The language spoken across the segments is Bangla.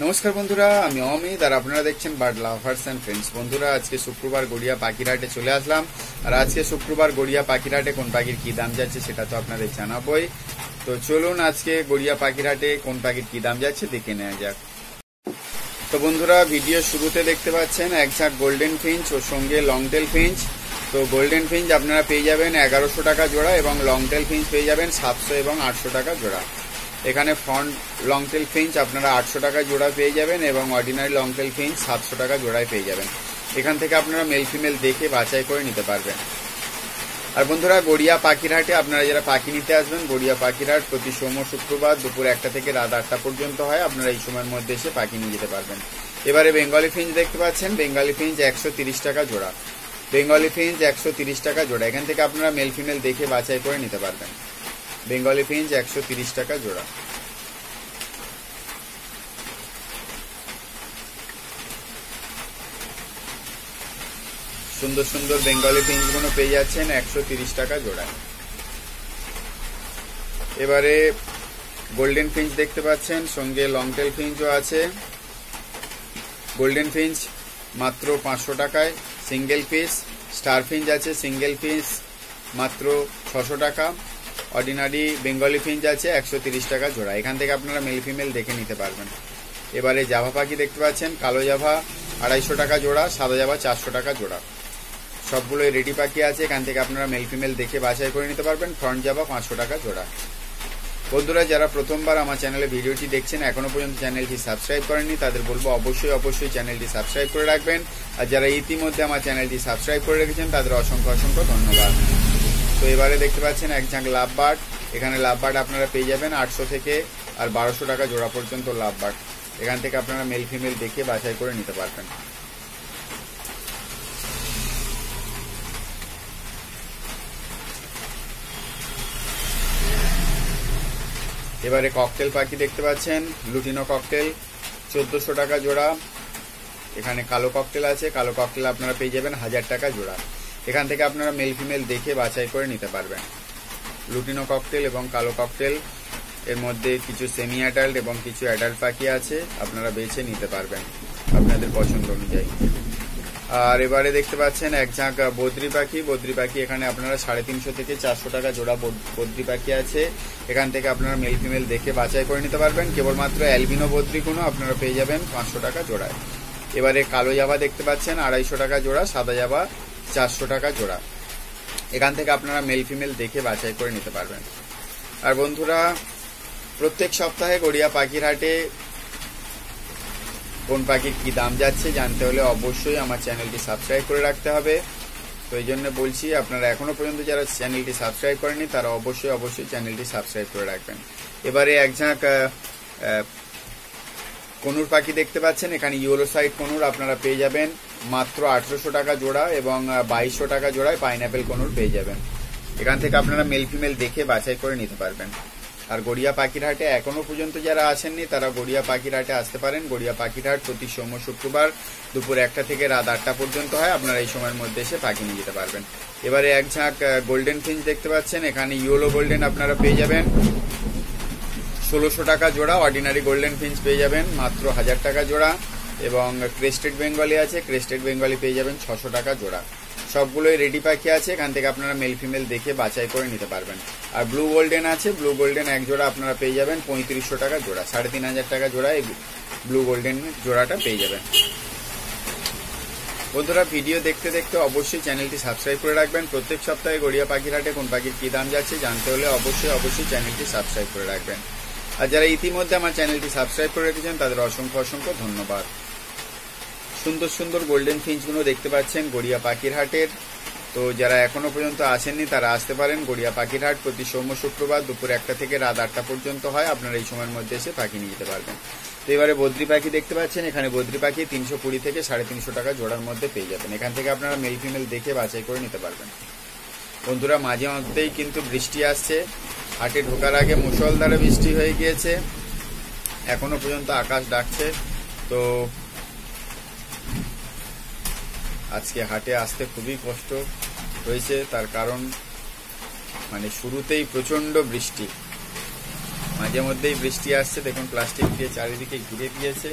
নমস্কার বন্ধুরা, আমি অমিত আর আপনারা দেখছেন বার্ড লাভার্স অ্যান্ড ফ্রেন্ডস। বন্ধুরা, আজকে শুক্রবার গড়িয়া পাখিরহাটে চলে আসলাম। আর আজকে শুক্রবার গড়িয়া পাখিরহাটে কোন পাখির কি দাম যাচ্ছে সেটা তো আপনাদের জানাবোই। তো চলুন আজকে গড়িয়া পাখিরহাটে কোন পাখির কি দাম যাচ্ছে দেখে নেওয়া যাক। তো বন্ধুরা, ভিডিও শুরুতে দেখতে পাচ্ছেন এক ঝাঁক গোল্ডেন ফিঞ্চ ও সঙ্গে লংটেল ফিঞ্চ। তো গোল্ডেন ফিঞ্চ আপনারা পেয়ে যাবেন 1100 টাকা জোড়া এবং লংটেল ফিঞ্চ পেয়ে যাবেন 700 এবং 800 টাকা জোড়া। এখানে ফ্রন্ট লংটেল ফিঞ্চ আপনারা 800 টাকা জোড়া পেয়ে যাবেন এবং অর্ডিনারি লংটেল ফিঞ্চ 700 টাকা জোড়ায় পেয়ে যাবেন। এখান থেকে আপনারা মেল ফিমেল দেখে বাছাই করে নিতে পারবেন। আর বন্ধুরা, গড়িয়া পাখিরহাটে আপনারা যারা পাখি নিতে আসবেন, গড়িয়া পাখিরহাট প্রতি সোম শুক্রবার দুপুর 1টা থেকে রাত 8টা পর্যন্ত হয়। আপনারা এই সময়ের মধ্যে এসে পাখি নিয়ে যেতে পারবেন। এবারে বেঙ্গলি ফিঞ্চ দেখতে পাচ্ছেন, বেঙ্গলি ফিঞ্চ 130 টাকা জোড়া। বেঙ্গলি ফিঞ্চ 130 টাকা জোড়া। এখান থেকে আপনারা মেল ফিমেল দেখে বাছাই করে নিতে পারবেন। বেঙ্গলি ফিঞ্চ 130 টাকা জোড়া। সুন্দর সুন্দর বেঙ্গলি ফিঞ্চ গুলো পেয়ে যাচ্ছেন 130 টাকা জোড়া। এবারে গোল্ডেন ফিঞ্চ দেখতে পাচ্ছেন, সঙ্গে লংটেল ফিঞ্চও আছে। গোল্ডেন ফিঞ্চ মাত্র 500 টাকায় সিঙ্গেল পিস। স্টার ফিঞ্চ আছে সিঙ্গেল পিস মাত্র 600 টাকা। অর্ডিনারি বেঙ্গলি ফিঞ্চ আছে 130 টাকা জোড়া। এখান থেকে আপনারা মেল ফিমেল দেখে নিতে পারবেন। এবারে জাভা পাখি দেখতে পাচ্ছেন, কালো জাভা 250 টাকা জোড়া, সাদা জাভা 400 টাকা জোড়া। সবগুলোই রেডি পাখি আছে। এখান থেকে আপনারা মেল ফিমেল দেখে বাছাই করে নিতে পারবেন। ফ্রন্ট জাভা 500 টাকা জোড়া। বন্ধুরা, যারা প্রথমবার আমার চ্যানেলে ভিডিওটি দেখছেন, এখনো পর্যন্ত চ্যানেলটি সাবস্ক্রাইব করেননি, তাদের বলবো অবশ্যই চ্যানেলটি সাবস্ক্রাইব করে রাখবেন। আর যারা ইতিমধ্যে আমার চ্যানেলটি সাবস্ক্রাইব করে রেখেছেন, তাদের অসংখ্য ধন্যবাদ। তো এবারে দেখতে পাচ্ছেন এক ঝাঁক লাভ বার্ড। এখানে লাভ বার্ড আপনারা পেয়ে যাবেন 800 থেকে আর 1200 টাকা জোড়া পর্যন্ত লাভ বার্ড। এখান থেকে আপনারা মেল ফিমেল দেখে বাছাই করে নিতে পারবেন। এবারে ককটেল পাখি দেখতে পাচ্ছেন, লুটিনো ককটেল 1400 টাকা জোড়া। এখানে কালো ককটেল আছে, কালো ককটেল আপনারা পেয়ে যাবেন 1000 টাকা জোড়া। এখান থেকে আপনারা মেল ফিমেল দেখে বাছাই করে নিতে পারবেন। লুটিনো ককটেল এবং কালো ককটেল, এর মধ্যে কিছু সেমি অ্যাডাল্ট এবং কিছু অ্যাডাল্ট পাখি আছে, আপনারা বেছে নিতে পারবেন আপনাদের পছন্দ অনুযায়ী। আর এবারে দেখতে পাচ্ছেন এক ঝাঁক বদ্রি পাখি। বদ্রি পাখি এখানে আপনারা 350 থেকে 400 টাকা জোড়া বদ্রি পাখি আছে। এখান থেকে আপনারা মেল ফিমেল দেখে বাছাই করে নিতে পারবেন। কেবলমাত্র অ্যালবিনো বদ্রিগুলো আপনারা পেয়ে যাবেন 500 টাকা জোড়ায়। এবারে কালো জাভা দেখতে পাচ্ছেন 250 টাকা জোড়া, সাদা জাভা 400 টাকা জোড়া। এখান থেকে আপনারা মেল ফিমেল দেখে বাছাই করে নিতে পারবেন। আর বন্ধুরা, প্রত্যেক সপ্তাহে গড়িয়া পাখিরহাটে কোন পাখির কি দাম যাচ্ছে জানতে হলে অবশ্যই আমার চ্যানেলটি সাবস্ক্রাইব করে রাখতে হবে। তো এই জন্য বলছি, আপনারা এখনো পর্যন্ত যারা চ্যানেলটি সাবস্ক্রাইব করেনি তারা অবশ্যই চ্যানেলটি সাবস্ক্রাইব করে রাখবেন। এবারে এক ঝাঁক কনুর পাখি দেখতে পাচ্ছেন। এখানে ইয়েলো সাইড কনুর আপনারা পেয়ে যাবেন মাত্র 800 টাকা জোড়া এবং 2200 টাকা জোড়ায় পাইনঅ্যাপেল কনুর পেয়ে যাবেন। এখান থেকে আপনারা মেল ফিমেল দেখে বাছাই করে নিতে পারবেন। আর গড়িয়া পাখিরহাটে এখনো পর্যন্ত যারা আসেননি তারা গড়িয়া পাখিরহাটে আসতে পারেন। গড়িয়া পাখিরহাট প্রতি সোম শুক্রবার দুপুর 1টা থেকে রাত 8টা পর্যন্ত হয়। আপনারা এই সময়ের মধ্যে এসে পাখি নিয়ে যেতে পারবেন। এবারে এক ঝাঁক গোল্ডেন ফিঞ্চ দেখতে পাচ্ছেন। এখানে ইয়েলো গোল্ডেন আপনারা পেয়ে যাবেন 1600 টাকা জোড়া। অর্ডিনারি গোল্ডেন ফিঞ্চ পেয়ে যাবেন মাত্র 1000 টাকা জোড়া এবং ক্রেস্টেড বেঙ্গলি আছে, ক্রেস্টেড বেঙ্গলি পেয়ে যাবেন 600 টাকা জোড়া। সবগুলোই রেডি পাখি আছে। এখান থেকে আপনারা মেল ফিমেল দেখে বাছাই করে নিতে পারবেন। আর ব্লু গোল্ডেন আছে, ব্লু গোল্ডেন এক জোড়া আপনারা পেয়ে যাবেন 3500 টাকা জোড়া। 3500 টাকা জোড়া এই ব্লু গোল্ডেন জোড়াটা পেয়ে যাবেন। বন্ধুরা, ভিডিও দেখতে দেখতে অবশ্যই চ্যানেলটি সাবস্ক্রাইব করে রাখবেন। প্রত্যেক সপ্তাহে গড়িয়া পাখিরহাটে কোন পাখির কি দাম যাচ্ছে জানতে হলে অবশ্যই চ্যানেলটি সাবস্ক্রাইব করে রাখবেন। আর যারা ইতিমধ্যে আমার চ্যানেলটি সাবস্ক্রাইব করে রেখেছেন তাদের অসংখ্য ধন্যবাদ। সুন্দর সুন্দর গোল্ডেন ফিঞ্চগুলো দেখতে পাচ্ছেন গড়িয়া পাখিরহাটের। তো যারা এখনো পর্যন্ত আসেননি তারা আসতে পারেন। গড়িয়া পাখিরহাট প্রতি সোম শুক্রবার দুপুর 1টা থেকে রাত 8টা পর্যন্ত হয়। আপনারা এই সময়ের মধ্যে এসে পাখি নিয়ে যেতে পারবেন। তো এবারে বদ্রি পাখি দেখতে পাচ্ছেন। এখানে বদ্রি পাখি 320 থেকে 350 টাকা জোড়ার মধ্যে পেয়ে যাবেন। এখান থেকে আপনারা মেল ফিমেল দেখে বাছাই করে নিতে পারবেন। বন্ধুরা, মাঝে মধ্যেই কিন্তু বৃষ্টি আসছে। হাটে ঢোকার আগে মুষলধারে বৃষ্টি হয়ে গিয়েছে, এখনো পর্যন্ত আকাশ ডাকছে। তো আজকে হাটে আসতে খুবই কষ্ট হয়েছে, তার কারণ শুরুতেই প্রচন্ড বৃষ্টি। মাঝে মধ্যেই বৃষ্টি আসছে, দেখুন প্লাস্টিক দিয়ে চারিদিকে ঘিরে দিয়েছে।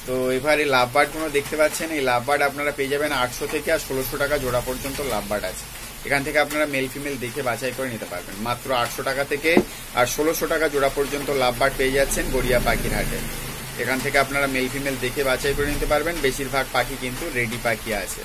তো এবারে লাভবার্ড গুলো দেখতে পাচ্ছেন, এই লাভবার্ড আপনারা পেয়ে যাবেন 800 থেকে আর 1600 টাকা জোড়া পর্যন্ত লাভবার্ড আছে। এখান থেকে আপনারা মেল ফিমেল দেখে বাছাই করে নিতে পারবেন। মাত্র 800 টাকা থেকে আর 1600 টাকা জোড়া পর্যন্ত লাভবার্ড পেয়ে যাচ্ছেন গড়িয়া পাখির হাটে। এখান থেকে আপনারা মেল ফিমেল দেখে বাছাই করে নিতে পারবেন। বেশিরভাগ পাখি কিন্তু রেডি পাখি আছে।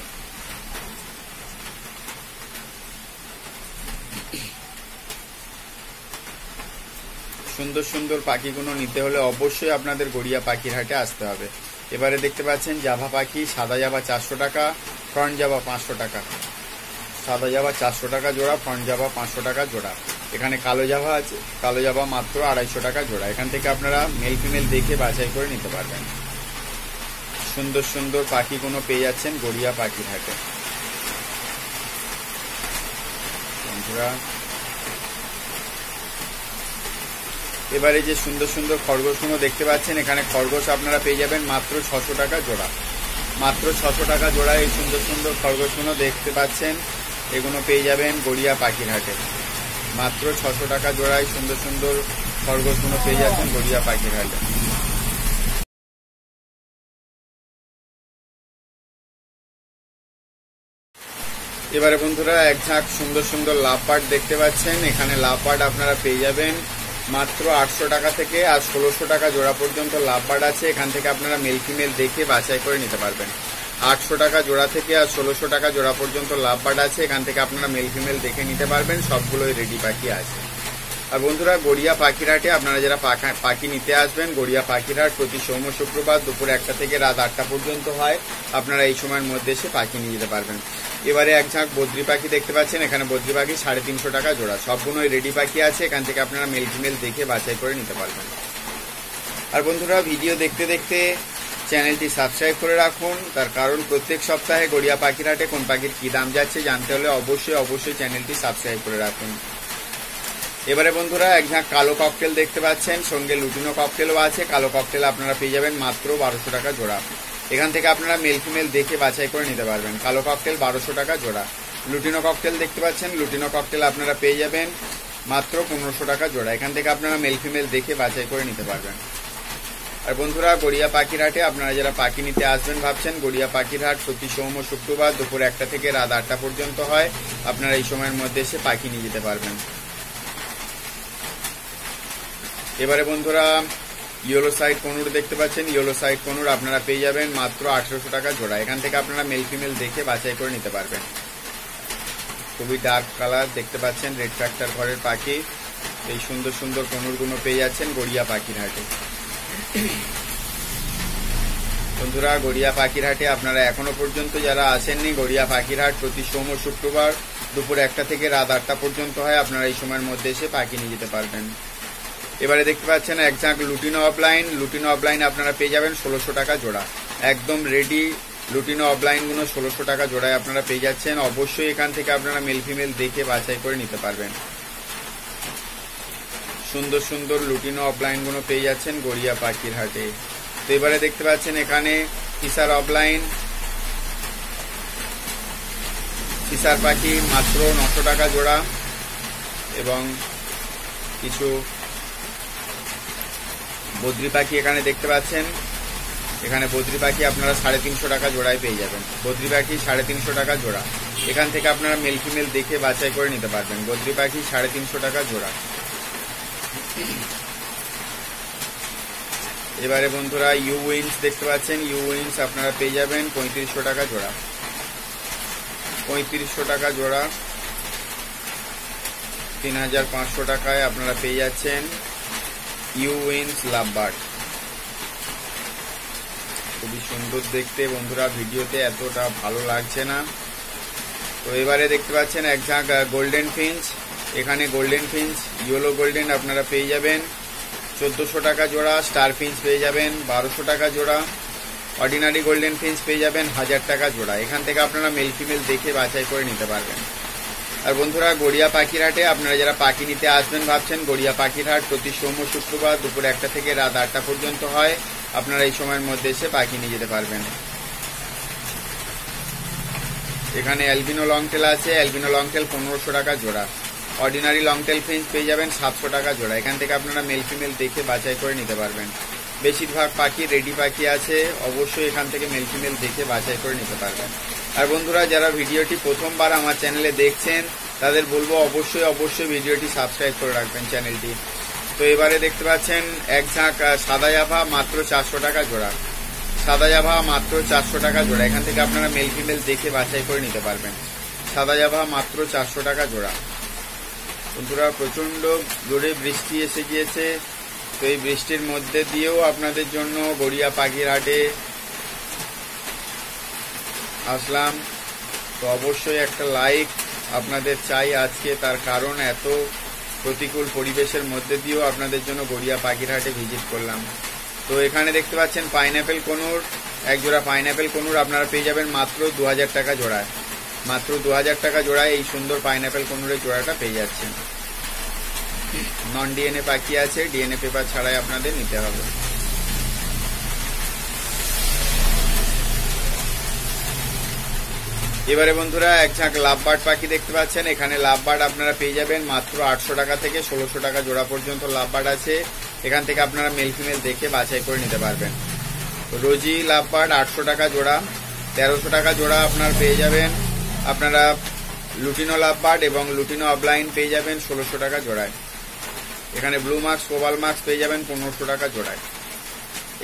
সুন্দর সুন্দর পাখিগুলো নিতে হলে অবশ্যই আপনাদের গড়িয়া পাখির হাটে আসতে হবে। এবারে দেখতে পাচ্ছেন জাভা পাখি, সাদা জাভা 400 টাকা, ফ্রন্ট জাভা 500 টাকা। সাদা জাভা 400 টাকা জোড়া, ফ্রন্ট জাভা 500 টাকা জোড়া। এখানে কালো জাভা আছে, কালো জাভা মাত্র 250 টাকা জোড়া। এখান থেকে আপনারা মেল ফিমেল দেখে বাছাই করে নিতে পারবেন। সুন্দর সুন্দর পাখিগুলো পেয়ে যাচ্ছেন গড়িয়া পাখির হাটে। বন্ধুরা এবারে যে সুন্দর সুন্দর খরগোশগুলো দেখতে পাচ্ছেন, এখানে খরগোশ আপনারা পেয়ে যাবেন মাত্র 600 টাকা জোড়া। মাত্র 600 টাকা জোড়া এই সুন্দর সুন্দর খরগোশগুলো দেখতে পাচ্ছেন, এগুলো পেয়ে যাবেন গড়িয়া পাখির হাটে। মাত্র 600 টাকা জোড়ায় সুন্দর সুন্দর খরগোশগুলো পেয়ে যাচ্ছেন গড়িয়া পাখির হাটে। এবারে বন্ধুরা এক ঝাঁক সুন্দর সুন্দর লাভবার্ড দেখতে পাচ্ছেন, এখানে লাভবার্ড আপনারা পেয়ে যাবেন মাত্র 800 টাকা থেকে আর 1600 টাকা জোড়া পর্যন্ত লাভবার্ড আছে। এখান থেকে আপনারা মেল ফিমেল দেখে বাছাই করে নিতে পারবেন। 800 টাকা জোড়া থেকে আর 1600 টাকা জোড়া পর্যন্ত লাভবার্ড আছে। এখান থেকে আপনারা মেল ফিমেল দেখে নিতে পারবেন, সবগুলোই রেডি পাখি আছে। আর বন্ধুরা গড়িয়া পাখির হাটে আপনারা যারা পাখি নিতে আসবেন, গড়িয়া পাখির হাট প্রতি সোম শুক্রবার দুপুর 1টা থেকে রাত 8টা পর্যন্ত হয়। আপনারা এই সময়ের মধ্যে এসে পাখি নিয়ে যেতে পারবেন। এবারে এক ঝাঁক বদ্রি পাখি দেখতে পাচ্ছেন, এখানে বদ্রি পাখি 350 টাকা জোড়া। সবগুলোই রেডি পাখি আছে। এখান থেকে আপনারা মেল ফিমেল দেখে বাছাই করে নিতে পারবেন। আর বন্ধুরা ভিডিও দেখতে দেখতে চ্যানেলটি সাবস্ক্রাইব করে রাখুন, তার কারণ প্রত্যেক সপ্তাহে গড়িয়া পাখির হাটে কোন পাখির কি দাম যাচ্ছে জানতে হলে অবশ্যই চ্যানেলটি সাবস্ক্রাইব করে রাখুন। এবারে বন্ধুরা এক ঝাঁক কালো ককটেল দেখতে পাচ্ছেন, সঙ্গে লুটিনো ককটেলও আছে। কালো ককটেল আপনারা পেয়ে যাবেন মাত্র 1200 টাকা জোড়া। এখান থেকে আপনারা মেল ফিমেল দেখে বাছাই করে নিতে পারবেন। কালো ককটেল 1200 টাকা জোড়া। লুটিনো ককটেল দেখতে পাচ্ছেন, লুটিনো ককটেল আপনারা পেয়ে যাবেন মাত্র 1500 টাকা জোড়া। এখান থেকে আপনারা মেল ফিমেল দেখে বাছাই করে নিতে পারবেন। আর বন্ধুরা গড়িয়া পাখির হাটে আপনারা যারা পাখি নিতে আসবেন ভাবছেন, গড়িয়া পাখির হাট প্রতি সোম ও শুক্রবার দুপুর 1টা থেকে রাত 8টা পর্যন্ত হয়। আপনারা এই সময়ের মধ্যে এসে পাখি নিয়ে যেতে পারবেন। এবারে বন্ধুরা ইয়েলো সাইড কনুর দেখতে পাচ্ছেন, ইয়েলো সাইড কনুর আপনারা পেয়ে যাবেন মাত্র 1800 টাকা জোড়া। এখান থেকে আপনারা মেল ফিমেল দেখে বাছাই করে নিতে পারবেন। খুবই ডার্ক কালার দেখতে পাচ্ছেন, রেড ফ্যাক্টর ঘরের পাখি। এই সুন্দর সুন্দর কনুরগুলো পেয়ে যাচ্ছেন গড়িয়া পাখির হাটে। বন্ধুরা গড়িয়া পাখির হাটে আপনারা এখনো পর্যন্ত যারা আসেননি, গড়িয়া পাখির হাট প্রতি সোম ও শুক্রবার দুপুর 1টা থেকে রাত 8টা পর্যন্ত হয়। আপনারা এই সময়ের মধ্যে এসে পাখি নিয়ে যেতে পারবেন। এবারে দেখতে পাচ্ছেন এক ঝাঁক লুটিনো অফলাইন। লুটিনো অফলাইন আপনারা পেয়ে যাবেন 1600 টাকা জোড়া। একদম রেডি লুটিনো অফলাইনগুলো 1600 টাকা জোড়ায় আপনারা পেয়ে যাচ্ছেন। অবশ্যই এখান থেকে আপনারা মেল ফিমেল দেখে বাছাই করে নিতে পারবেন। সুন্দর সুন্দর লুটিনো অফলাইনগুলো পেয়ে যাচ্ছেন গড়িয়া পাখির হাটে। তো এবারে দেখতে পাচ্ছেন এখানে ফিসার অফলাইন, ফিসার পাখি মাত্র 900 টাকা জোড়া এবং কিছু বদ্রি পাখি এখানে দেখতে পাচ্ছেন। এখানে বদ্রি পাখি আপনারা 350 টাকা জোড়ায় পেয়ে যাবেন। বদ্রি পাখি 350 টাকা জোড়া। এখান থেকে আপনারা মেল ফিমেল দেখে বাছাই করে নিতে পারবেন। বদ্রি পাখি 350 টাকা জোড়া। এবারে বন্ধুরা ইউ উইন্স দেখতে পাচ্ছেন, ইউ উইন্স আপনারা পেয়ে যাবেন 3500 টাকা জোড়া। 3500 টাকা জোড়া। 3500 টাকায় আপনারা পেয়ে যাচ্ছেন ইউ উইন্স লাভবার্ড। খুবই সুন্দর দেখতে বন্ধুরা, ভিডিওতে এতটা ভালো লাগছে না। তো এবারে দেখতে পাচ্ছেন এক ঝাঁক গোল্ডেন ফিঞ্চ। এখানে গোল্ডেন ফিঞ্চ ইয়েলো গোল্ডেন আপনারা পেয়ে যাবেন 1400 টাকা জোড়া। স্টার ফিঞ্চ পেয়ে যাবেন 1200 টাকা জোড়া। অর্ডিনারি গোল্ডেন ফিঞ্চ পেয়ে যাবেন 1000 টাকা জোড়া। এখান থেকে আপনারা মেল ফিমেল দেখে বাছাই করে নিতে পারবেন। আর বন্ধুরা গড়িয়া পাখির হাটে আপনারা যারা পাখি নিতে আসবেন ভাবছেন, গড়িয়া পাখির হাট প্রতি সোম ও শুক্রবার দুপুর 1টা থেকে রাত 8টা পর্যন্ত হয়। আপনারা এই সময়ের মধ্যে এসে পাখি নিয়ে যেতে পারবেন। এখানে অ্যালবিনো লংটেল আছে, অ্যালবিনো লংটেল 1500 টাকা জোড়া। অর্ডিনারি লং টেল ফিঞ্চ পেয়ে যাবেন 700 টাকা জোড়া। এখান থেকে আপনারা মেল ফিমেল দেখে বাছাই করে নিতে পারবেন। বেশিরভাগ পাখি রেডি পাখি আছে, অবশ্যই এখান থেকে মেল ফিমেল দেখে বাছাই করে নিতে পারবেন। আর বন্ধুরা যারা ভিডিওটি প্রথমবার আমার চ্যানেলে দেখছেন তাদের বলবো অবশ্যই ভিডিওটি সাবস্ক্রাইব করে রাখবেন চ্যানেলটি। তো এবারে দেখতে পাচ্ছেন এক ঝাঁক সাদা জাভা মাত্র 400 টাকা জোড়া। সাদা জাভা মাত্র 400 টাকা জোড়া। এখান থেকে আপনারা মেল ফিমেল দেখে বাছাই করে নিতে পারবেন। সাদা জাভা মাত্র 400 টাকা জোড়া। বন্ধুরা প্রচন্ড জোরে বৃষ্টি এসে গিয়েছে, তো এই বৃষ্টির মধ্যে দিয়েও আপনাদের জন্য গড়িয়া পাখির হাটে আসলাম। তো অবশ্যই একটা লাইক আপনাদের চাই আজকে, তার কারণ এত প্রতিকূল পরিবেশের মধ্যে দিয়েও আপনাদের জন্য গড়িয়া পাখির হাটে ভিজিট করলাম। তো এখানে দেখতে পাচ্ছেন পাইনঅ্যাপেল কনুর, এক জোড়া পাইনঅ্যাপেল কনুর আপনারা পেয়ে যাবেন মাত্র 2000 টাকা জোড়ায়। মাত্র 2000 টাকা জোড়ায় এই সুন্দর পাইনঅ্যাপেল কনুরের জোড়াটা পেয়ে যাচ্ছেন। নন ডিএনএ পাখি আছে, ডিএনএ পেপার ছাড়াই আপনাদের নিতে হবে। এবারে বন্ধুরা এক ঝাঁক লাভবার্ড পাখি দেখতে পাচ্ছেন। এখানে লাভবার্ড আপনারা পেয়ে যাবেন মাত্র 800 টাকা থেকে 1600 টাকা জোড়া পর্যন্ত লাভবার্ড আছে। এখান থেকে আপনারা মেল ফিমেল দেখে বাছাই করে নিতে পারবেন। রোজি লাভবার্ড 800 টাকা জোড়া। 1300 টাকা জোড়া আপনার পেয়ে যাবেন আপনারা লুটিনো লাভবার্ড এবং লুটিনো অফলাইন পেয়ে যাবেন 1600 টাকা জোড়ায়। এখানে ব্লু মার্কস প্রবাল মার্কস পেয়ে যাবেন 1500 টাকা জোড়ায়।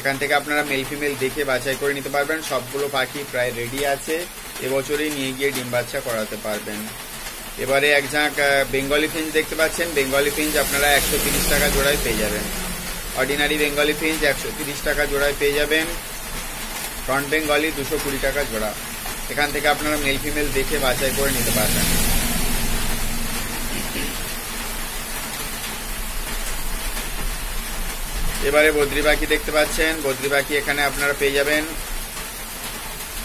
এখান থেকে আপনারা মেল ফিমেল দেখে বাছাই করে নিতে পারবেন। সবগুলো পাখি প্রায় রেডি আছে, এবছরই নিয়ে গিয়ে ডিম বাচ্চা করাতে পারবেন। এবারে এক ঝাঁক বেঙ্গলি ফিঞ্চ দেখতে পাচ্ছেন। বেঙ্গলি ফিঞ্চ আপনারা 130 টাকা জোড়ায় পেয়ে যাবেন। অর্ডিনারি বেঙ্গলি ফিঞ্চ 130 টাকা জোড়ায় পেয়ে যাবেন। ফ্রন্ট বেঙ্গলি 220 টাকা জোড়া। এখান থেকে আপনারা মেল ফিমেল দেখে বাছাই করে নিতে পারবেন। এবারে বদ্রি পাখি দেখতে পাচ্ছেন। বদ্রি পাখি এখানে আপনারা পেয়ে যাবেন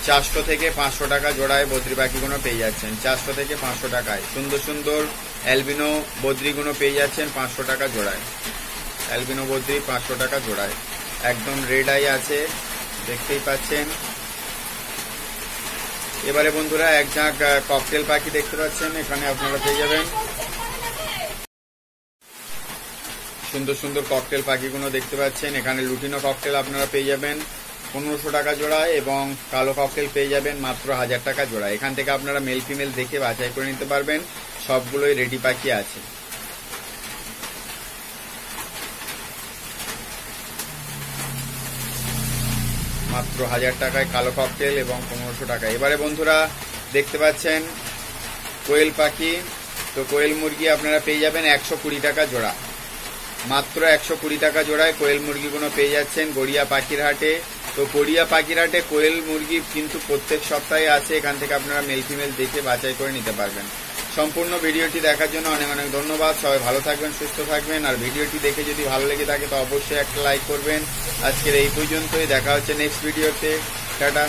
400 থেকে 500 টাকা জোড়ায়। বদ্রি পাখিগুলো পেয়ে যাচ্ছেন 400 থেকে 500 টাকায়। সুন্দর সুন্দর অ্যালবিনো বদ্রিগুলো পেয়ে যাচ্ছেন 500 টাকা জোড়ায়। অ্যালবিনো বদ্রি 500 টাকা জোড়ায়, একদম রেড আই আছে, দেখতেই পাচ্ছেন। এবারে বন্ধুরা এক ঝাঁক ককটেল পাখি দেখতে পাচ্ছেন। এখানে আপনারা পেয়ে যাবেন সুন্দর সুন্দর ককটেল পাখিগুলো দেখতে পাচ্ছেন। এখানে লুটিনো ককটেল আপনারা পেয়ে যাবেন 1500 টাকা জোড়া এবং কালো ককটেল পেয়ে যাবেন মাত্র 1000 টাকা জোড়া। এখান থেকে আপনারা মেল ফিমেল দেখে বাছাই করে নিতে পারবেন। সবগুলোই রেডি পাখি আছে। মাত্র 1000 টাকায় কালো ককটেল এবং 1500 টাকা। এবারে বন্ধুরা দেখতে পাচ্ছেন কোয়েল পাখি। তো কোয়েল মুরগি আপনারা পেয়ে যাবেন 120 টাকা জোড়া। মাত্র 120 টাকা জোড়ায় কোয়েল মুরগিগুলো পেয়ে যাচ্ছেন গড়িয়া পাখির হাটে। তো গড়িয়া পাখির হাটে কোয়েল মুরগি কিন্তু প্রত্যেক সপ্তাহে আছে। এখান থেকে আপনারা মেল ফিমেল দেখে বাছাই করে নিতে পারবেন। সম্পূর্ণ ভিডিওটি দেখার জন্য অনেক অনেক ধন্যবাদ। সবাই ভালো থাকবেন, সুস্থ থাকবেন। আর ভিডিওটি দেখে যদি ভালো লেগে থাকে তো অবশ্যই একটা লাইক করবেন। আজকের এই পর্যন্তই, দেখা হচ্ছে নেক্সট ভিডিওতে। টাটা।